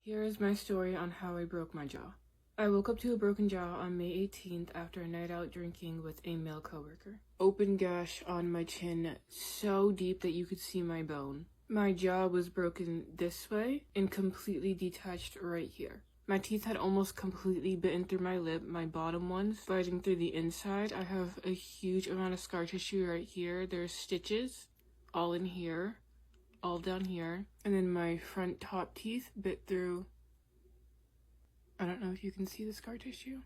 Here is my story on how I broke my jaw. I woke up to a broken jaw on May 18th after a night out drinking with a male coworker. Open gash on my chin so deep that you could see my bone. My jaw was broken this way and completely detached right here. My teeth had almost completely bitten through my lip, my bottom ones biting through the inside. I have a huge amount of scar tissue right here. There's stitches all in here, all down here, and then my front top teeth bit through. I don't know if you can see the scar tissue.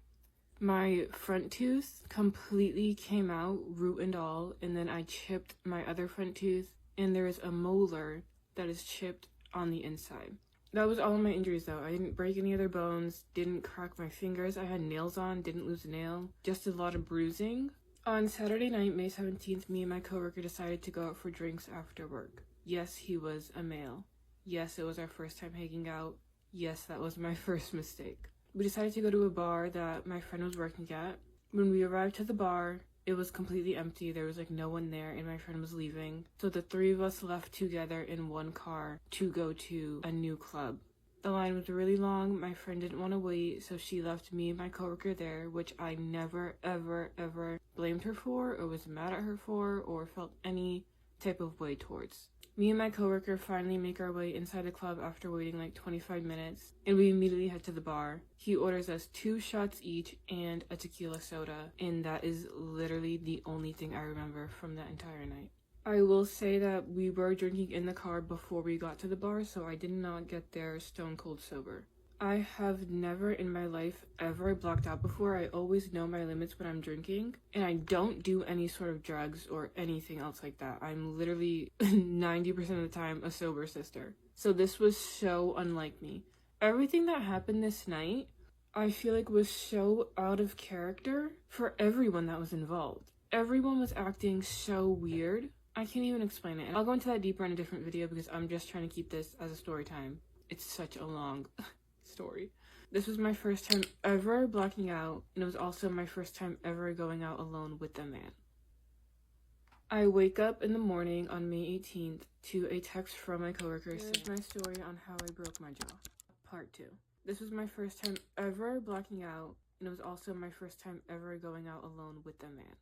My front tooth completely came out, root and all, and then I chipped my other front tooth, and there is a molar that is chipped on the inside. That was all of my injuries though. I didn't break any other bones, didn't crack my fingers, I had nails on, didn't lose a nail, just a lot of bruising. On Saturday night, May 17th, me and my coworker decided to go out for drinks after work. Yes, he was a male. Yes, it was our first time hanging out. Yes, that was my first mistake. We decided to go to a bar that my friend was working at. When we arrived to the bar, it was completely empty. There was no one there and my friend was leaving. So the three of us left together in one car to go to a new club. The line was really long. My friend didn't want to wait, so she left me and my coworker there, which I never, ever, ever blamed her for or was mad at her for or felt any type of way towards. Me and my coworker finally make our way inside the club after waiting 25 minutes, and we immediately head to the bar. He orders us 2 shots each and a tequila soda, and that is literally the only thing I remember from that entire night. I will say that we were drinking in the car before we got to the bar, so I did not get there stone cold sober. I have never in my life ever blacked out before. I always know my limits when I'm drinking, and I don't do any sort of drugs or anything else like that. I'm literally 90% of the time a sober sister. So this was so unlike me. Everything that happened this night, I feel was so out of character for everyone that was involved. Everyone was acting so weird. I can't even explain it. And I'll go into that deeper in a different video because I'm just trying to keep this as a story time. It's such a long story. This was my first time ever blacking out, and it was also my first time ever going out alone with a man. I wake up in the morning on May 18th to a text from my coworker saying, my story on how I broke my jaw, part 2. This was my first time ever blacking out, and it was also my first time ever going out alone with a man.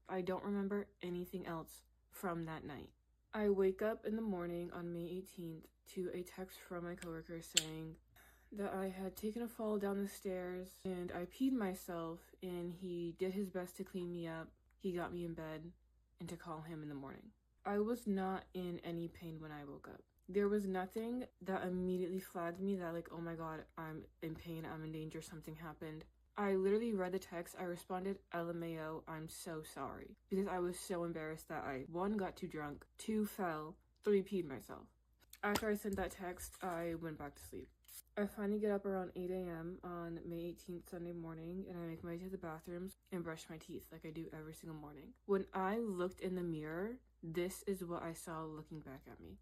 I don't remember anything else from that night. I wake up in the morning on May 18th to a text from my coworker saying that I had taken a fall down the stairs and I peed myself, and he did his best to clean me up. He got me in bed and to call him in the morning. I was not in any pain when I woke up. There was nothing that immediately flagged me that oh my god, I'm in pain, I'm in danger, something happened. I literally read the text, I responded, LMAO, I'm so sorry. Because I was so embarrassed that I, 1, got too drunk, 2, fell, 3, peed myself. After I sent that text, I went back to sleep. I finally get up around 8 a.m. on May 18th, Sunday morning, and I make my way to the bathrooms and brush my teeth like I do every single morning. When I looked in the mirror, this is what I saw looking back at me.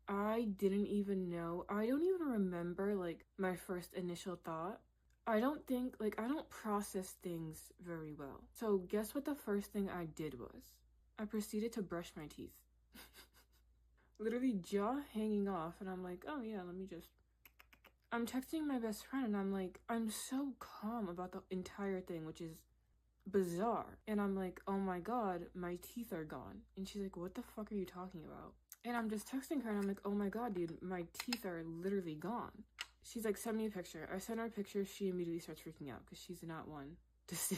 I didn't even know, I don't even remember my first initial thought. I don't think, I don't process things very well. So guess what the first thing I did was? I proceeded to brush my teeth. Literally jaw hanging off, and I'm like, oh yeah, let me just... I'm texting my best friend, and I'm like, I'm so calm about the entire thing, which is bizarre. And I'm like, oh my god, my teeth are gone. And she's like, what the fuck are you talking about? And I'm just texting her, and I'm like, oh my god, dude, my teeth are literally gone. She's like, send me a picture. I send her a picture. She immediately starts freaking out because she's not one to stay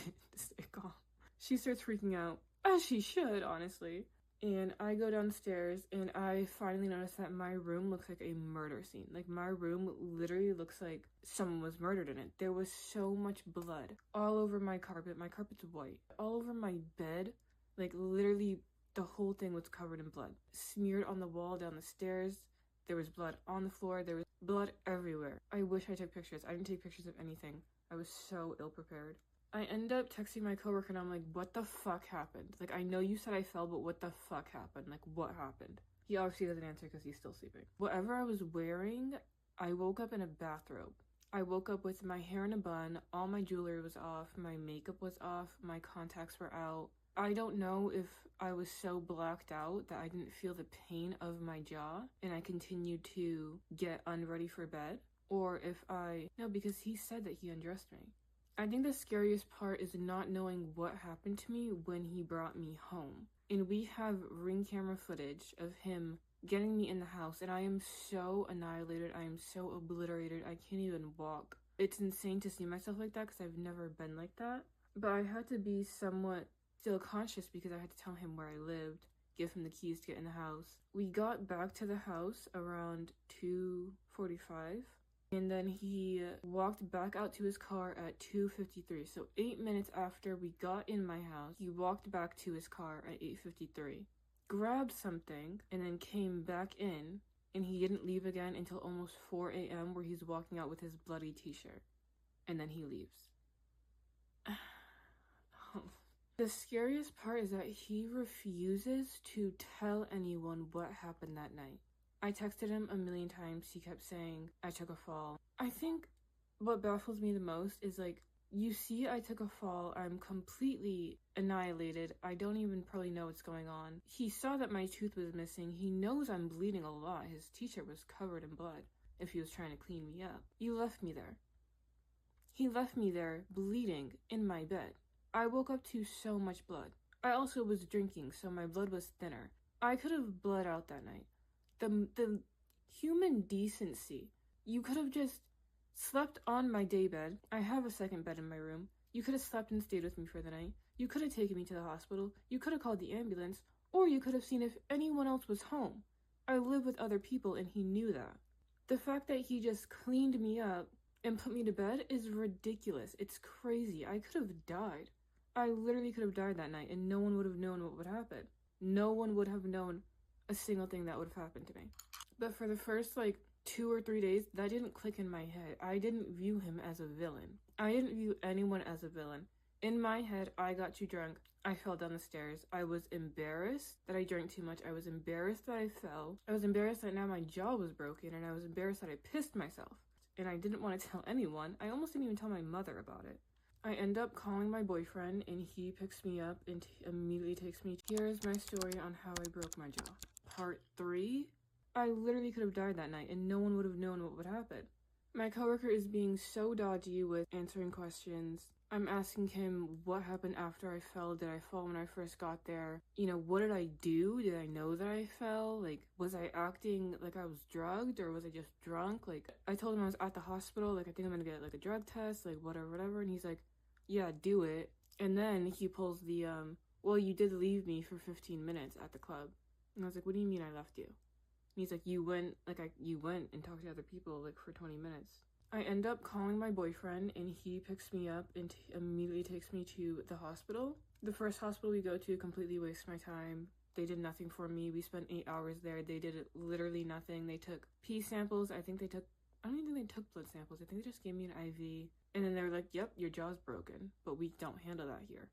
calm. She starts freaking out, as she should, honestly. And I go downstairs, and I finally notice that my room looks like a murder scene. My room literally looks like someone was murdered in it. There was so much blood all over my carpet. My carpet's white. All over my bed. Literally, the whole thing was covered in blood. Smeared on the wall, down the stairs. There was blood on the floor. There was blood everywhere. I wish I took pictures. I didn't take pictures of anything. I was so ill-prepared. I end up texting my coworker, and I'm like, what the fuck happened? I know you said I fell, but what the fuck happened? What happened? He obviously doesn't answer because he's still sleeping. Whatever I was wearing, I woke up in a bathrobe. I woke up with my hair in a bun, all my jewelry was off, my makeup was off, my contacts were out. I don't know if I was so blacked out that I didn't feel the pain of my jaw and I continued to get unready for bed, or if no, because he said that he undressed me. I think the scariest part is not knowing what happened to me when he brought me home. And we have ring camera footage of him getting me in the house, and I am so annihilated, I am so obliterated, I can't even walk. It's insane to see myself like that because I've never been like that. But I had to be somewhat still conscious because I had to tell him where I lived, give him the keys to get in the house. We got back to the house around 2:45. And then he walked back out to his car at 2:53. So 8 minutes after we got in my house, he walked back to his car at 8:53, grabbed something, and then came back in. And he didn't leave again until almost 4 a.m. where he's walking out with his bloody t-shirt. And then he leaves. The scariest part is that he refuses to tell anyone what happened that night. I texted him a million times. He kept saying, I took a fall. I think what baffles me the most is you see I took a fall. I'm completely annihilated. I don't even probably know what's going on. He saw that my tooth was missing. He knows I'm bleeding a lot. His t-shirt was covered in blood if he was trying to clean me up. You left me there. He left me there bleeding in my bed. I woke up to so much blood. I also was drinking, so my blood was thinner. I could have bled out that night. The human decency. You could have just slept on my daybed. I have a second bed in my room. You could have slept and stayed with me for the night. You could have taken me to the hospital. You could have called the ambulance. Or you could have seen if anyone else was home. I live with other people and he knew that. The fact that he just cleaned me up and put me to bed is ridiculous. It's crazy. I could have died. I literally could have died that night and no one would have known what would happen. No one would have known a single thing that would have happened to me. But for the first 2 or 3 days, that didn't click in my head. I didn't view him as a villain. I didn't view anyone as a villain. In my head, I got too drunk. I fell down the stairs. I was embarrassed that I drank too much. I was embarrassed that I fell. I was embarrassed that now my jaw was broken, and I was embarrassed that I pissed myself. And I didn't want to tell anyone. I almost didn't even tell my mother about it. I end up calling my boyfriend, and he picks me up and immediately takes me. Here is my story on how I broke my jaw. Part 3. I literally could have died that night, and no one would have known what would happen. My coworker is being so dodgy with answering questions. I'm asking him what happened after I fell. Did I fall when I first got there? What did I do? Did I know that I fell? Was I acting like I was drugged, or was I just drunk? I told him I was at the hospital. I think I'm gonna get a drug test, whatever. And he's like, yeah, do it. And then he pulls the, well, you did leave me for 15 minutes at the club. And I was like, what do you mean I left you? And he's like, you went and talked to other people, for 20 minutes. I end up calling my boyfriend, and he picks me up and immediately takes me to the hospital. The first hospital we go to completely wastes my time. They did nothing for me. We spent 8 hours there. They did literally nothing. They took pee samples. I don't even think they took blood samples. I think they just gave me an IV. And then they were like, yep, your jaw's broken, but we don't handle that here.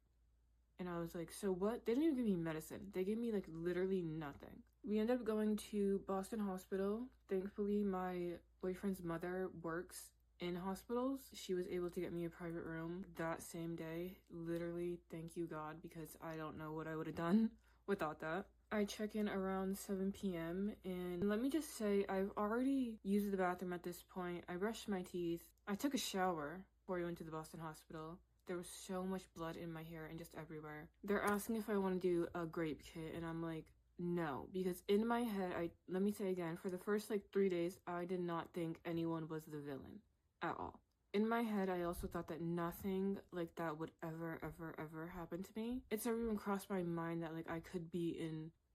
And I was like, so what? They didn't even give me medicine. They gave me literally nothing. We ended up going to Boston Hospital. Thankfully, my boyfriend's mother works in hospitals. She was able to get me a private room that same day. Literally, thank you God, because I don't know what I would have done without that. I check in around 7 p.m. and let me just say, I've already used the bathroom at this point. I brushed my teeth. I took a shower before we went to the Boston Hospital. There was so much blood in my hair and just everywhere. They're asking if I want to do a grape kit, and I'm like, no, because in my head, let me say again, for the first 3 days, I did not think anyone was the villain at all. In my head, I also thought that nothing like that would ever happen to me. It's never even crossed my mind that I could be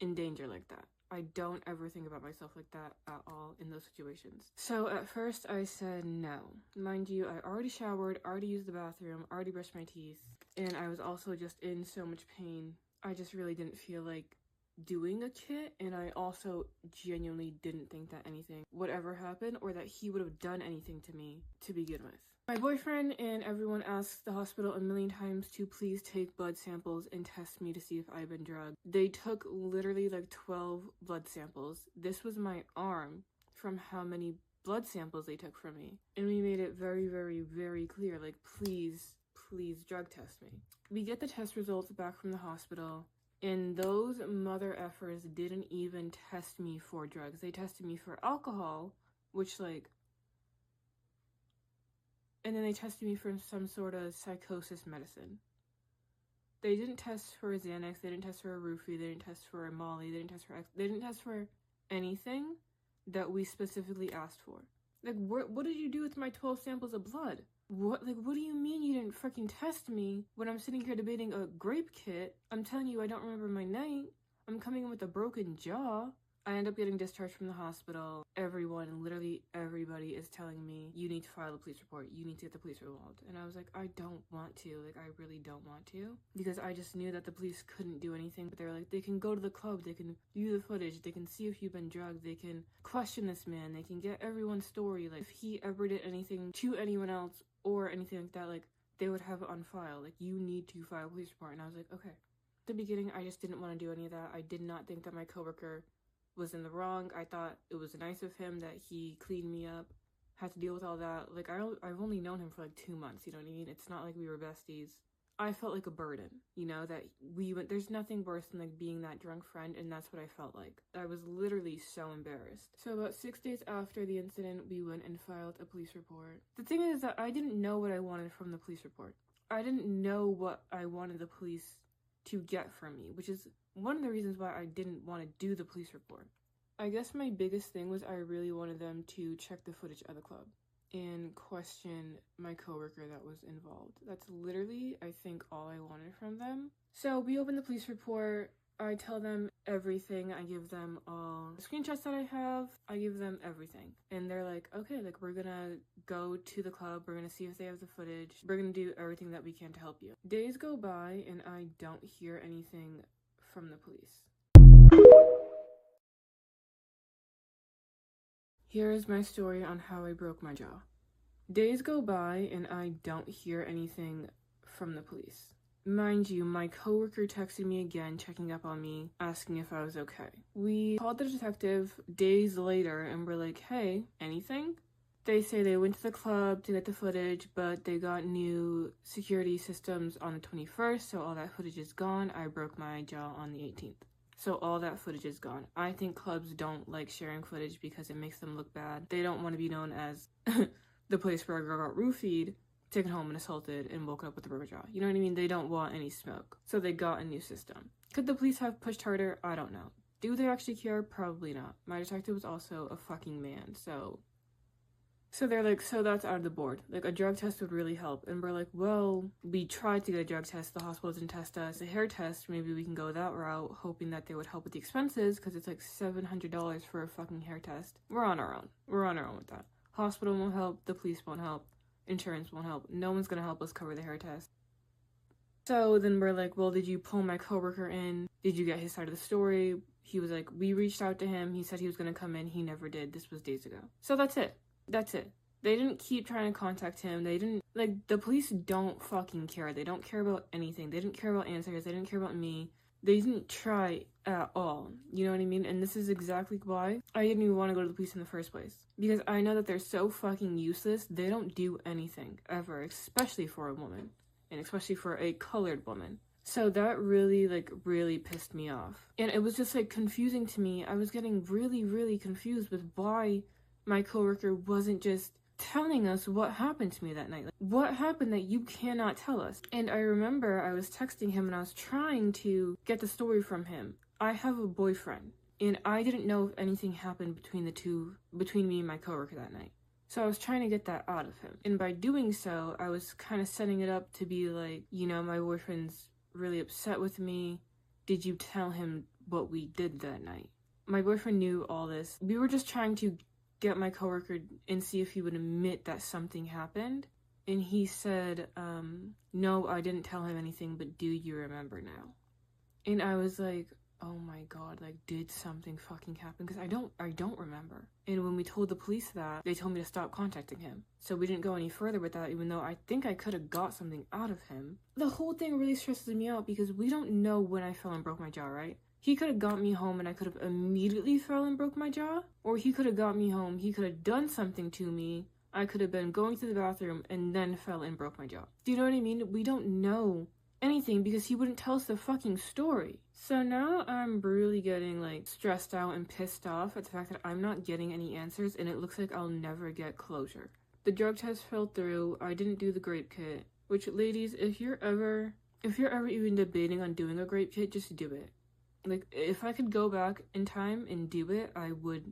in danger like that. I don't ever think about myself like that at all in those situations. So at first I said no. Mind you, I already showered, already used the bathroom, already brushed my teeth, and I was also just in so much pain. I just really didn't feel like doing a kit, and I also genuinely didn't think that anything would ever happen or that he would have done anything to me to begin with. My boyfriend and everyone asked the hospital a million times to please take blood samples and test me to see if I've been drugged. They took literally 12 blood samples. This was my arm from how many blood samples they took from me. And we made it very, very, very clear, please please drug test me. We get the test results back from the hospital, and those mother effers didn't even test me for drugs. They tested me for alcohol, which, like, and then they tested me for some sort of psychosis medicine. They didn't test for a Xanax, they didn't test for a roofie, they didn't test for a Molly, they didn't test for anything that we specifically asked for. Like, what did you do with my 12 samples of blood? What do you mean you didn't freaking test me when I'm sitting here debating a grape kit? I'm telling you I don't remember my night. I'm coming in with a broken jaw. I end up getting discharged from the hospital. Everyone, literally everybody is telling me, you need to file a police report. You need to get the police involved. And I was like, I don't want to. Like, I really don't want to. Because I just knew that the police couldn't do anything. But they were like, they can go to the club. They can view the footage. They can see if you've been drugged. They can question this man. They can get everyone's story. Like, if he ever did anything to anyone else or anything like that, like, they would have it on file. Like, you need to file a police report. And I was like, okay. At the beginning, I just didn't want to do any of that. I did not think that my coworker was in the wrong. I thought it was nice of him that he cleaned me up, had to deal with all that. Like, I've only known him for like 2 months, you know what I mean? It's not like we were besties. I felt like a burden, you know, that there's nothing worse than like being that drunk friend, and that's what I felt like. I was literally so embarrassed. So about 6 days after the incident, we went and filed a police report. The thing is that I didn't know what I wanted from the police report. I didn't know what I wanted the police to get from me, which is one of the reasons why I didn't want to do the police report. I guess my biggest thing was I really wanted them to check the footage of the club and question my coworker that was involved. That's literally, I think, all I wanted from them. So we open the police report. I tell them everything. I give them all the screenshots that I have. I give them everything. And they're like, okay, like, we're gonna go to the club. We're gonna see if they have the footage. We're gonna do everything that we can to help you. Days go by and I don't hear anything from the police. Here is my story on how I broke my jaw. Days go by and I don't hear anything from the police. Mind you, my coworker texted me again, checking up on me, asking if I was okay. We called the detective days later and we're like, hey, anything? They say they went to the club to get the footage, but they got new security systems on the 21st, so all that footage is gone. I broke my jaw on the 18th. So all that footage is gone. I think clubs don't like sharing footage because it makes them look bad. They don't want to be known as the place where a girl got roofied, taken home and assaulted, and woken up with a broken jaw. You know what I mean? They don't want any smoke. So they got a new system. Could the police have pushed harder? I don't know. Do they actually care? Probably not. My detective was also a fucking man, so they're like, so that's out of the board. Like, a drug test would really help. And we're like, well, we tried to get a drug test. The hospital didn't test us. A hair test, maybe we can go that route, hoping that they would help with the expenses, because it's like $700 for a fucking hair test. We're on our own. We're on our own with that. Hospital won't help. The police won't help. Insurance won't help. No one's gonna help us cover the hair test. So then we're like, well, did you pull my coworker in? Did you get his side of the story? He was like, we reached out to him. He said he was gonna come in. He never did. This was days ago. So that's it. That's it. They didn't keep trying to contact him. They didn't, like, the police don't fucking care. They don't care about anything. They didn't care about answers. They didn't care about me. They didn't try at all. You know what I mean? And this is exactly why I didn't even want to go to the police in the first place. Because I know that they're so fucking useless. They don't do anything, ever. Especially for a woman. And especially for a colored woman. So that really pissed me off. And it was just, like, confusing to me. I was getting really confused with why my coworker wasn't just telling us what happened to me that night. Like, what happened that you cannot tell us? And I remember I was texting him and I was trying to get the story from him. I have a boyfriend, and I didn't know if anything happened between me and my coworker that night. So I was trying to get that out of him. And by doing so, I was kind of setting it up to be like, you know, my boyfriend's really upset with me. Did you tell him what we did that night? My boyfriend knew all this. We were just trying to get my coworker and see if he would admit that something happened. And he said, no, I didn't tell him anything, but do you remember now? And I was like, oh my god, like, did something fucking happen? Because I don't remember. And when we told the police that, they told me to stop contacting him. So we didn't go any further with that, even though I think I could have got something out of him. The whole thing really stresses me out because we don't know when I fell and broke my jaw, right? He could have got me home and I could have immediately fell and broke my jaw. Or he could have got me home, he could have done something to me, I could have been going to the bathroom and then fell and broke my jaw. Do you know what I mean? We don't know anything because he wouldn't tell us the fucking story. So now I'm really getting like stressed out and pissed off at the fact that I'm not getting any answers and it looks like I'll never get closure. The drug test fell through. I didn't do the grape kit, which, ladies, if you're ever even debating on doing a grape kit, just do it. Like, if I could go back in time and do it, I would.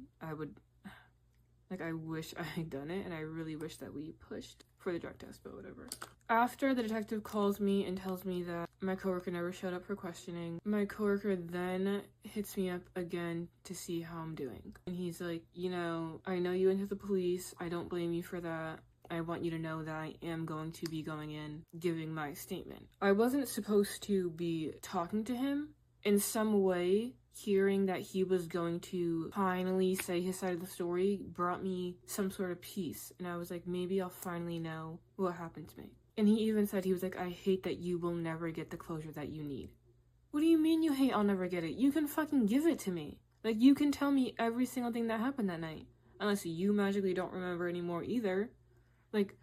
Like, I wish I had done it, and I really wish that we pushed for the drug test, but whatever. After the detective calls me and tells me that my coworker never showed up for questioning, my coworker then hits me up again to see how I'm doing. And he's like, you know, I know you went to the police. I don't blame you for that. I want you to know that I am going to be going in, giving my statement. I wasn't supposed to be talking to him. In some way, hearing that he was going to finally say his side of the story brought me some sort of peace. And I was like, maybe I'll finally know what happened to me. And he even said, he was like, I hate that you will never get the closure that you need. What do you mean you hate I'll never get it? You can fucking give it to me. Like, you can tell me every single thing that happened that night. Unless you magically don't remember anymore either. Like,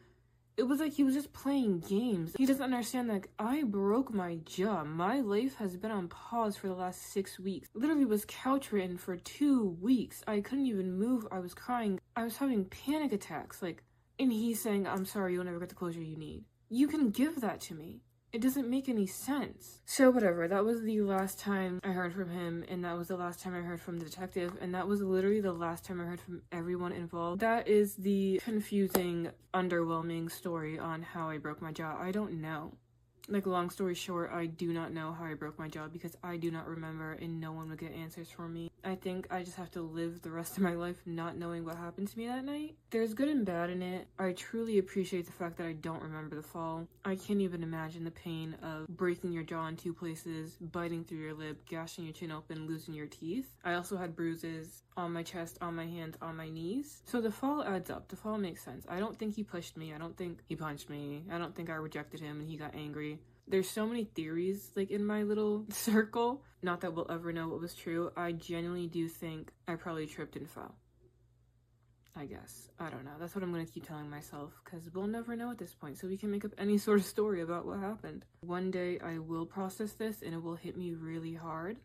it was like he was just playing games. He doesn't understand that, like, I broke my jaw. My life has been on pause for the last 6 weeks. Literally was couch ridden for 2 weeks. I couldn't even move. I was crying. I was having panic attacks. Like, and he's saying, I'm sorry, you'll never get the closure you need. You can give that to me. It doesn't make any sense. So whatever, that was the last time I heard from him, and that was the last time I heard from the detective, and that was literally the last time I heard from everyone involved. That is the confusing, underwhelming story on how I broke my jaw. I don't know. Like, long story short, I do not know how I broke my jaw because I do not remember and no one will get answers for me. I think I just have to live the rest of my life not knowing what happened to me that night. There's good and bad in it. I truly appreciate the fact that I don't remember the fall. I can't even imagine the pain of breaking your jaw in 2 places, biting through your lip, gashing your chin open, losing your teeth. I also had bruises on my chest, on my hands, on my knees. So the fall adds up. The fall makes sense. I don't think he pushed me. I don't think he punched me. I don't think I rejected him and he got angry. There's so many theories, like, in my little circle. Not that we'll ever know what was true. I genuinely do think I probably tripped and fell. I guess. I don't know. That's what I'm going to keep telling myself, because we'll never know at this point, so we can make up any sort of story about what happened. One day I will process this, and it will hit me really hard.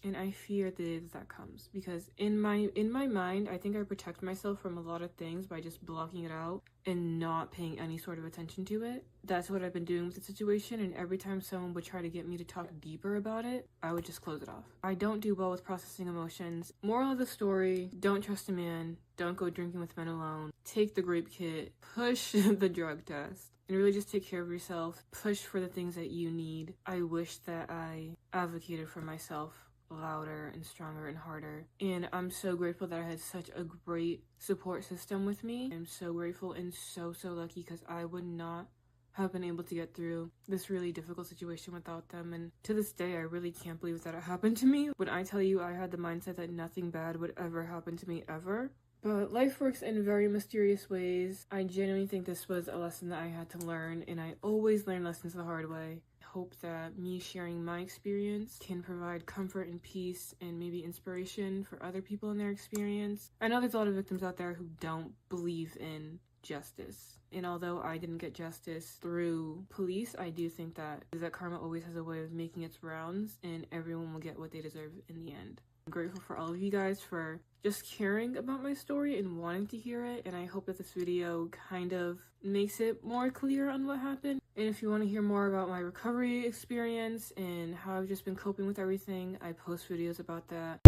And I fear the day that comes, because in my mind, I think I protect myself from a lot of things by just blocking it out and not paying any sort of attention to it. That's what I've been doing with the situation, and every time someone would try to get me to talk deeper about it, I would just close it off. I don't do well with processing emotions. Moral of the story, don't trust a man, don't go drinking with men alone, take the grape kit, push the drug test, and really just take care of yourself, push for the things that you need. I wish that I advocated for myself louder and stronger and harder, and I'm so grateful that I had such a great support system with me. I'm so grateful and so lucky, because I would not have been able to get through this really difficult situation without them. And to this day, I really can't believe that it happened to me. When I tell you I had the mindset that nothing bad would ever happen to me ever. But life works in very mysterious ways. I genuinely think this was a lesson that I had to learn, and I always learn lessons the hard way. Hope that me sharing my experience can provide comfort and peace and maybe inspiration for other people in their experience. I know there's a lot of victims out there who don't believe in justice, and although I didn't get justice through police, I do think that karma always has a way of making its rounds, and everyone will get what they deserve in the end. I'm grateful for all of you guys for just caring about my story and wanting to hear it, and I hope that this video kind of makes it more clear on what happened. And if you want to hear more about my recovery experience and how I've just been coping with everything, I post videos about that.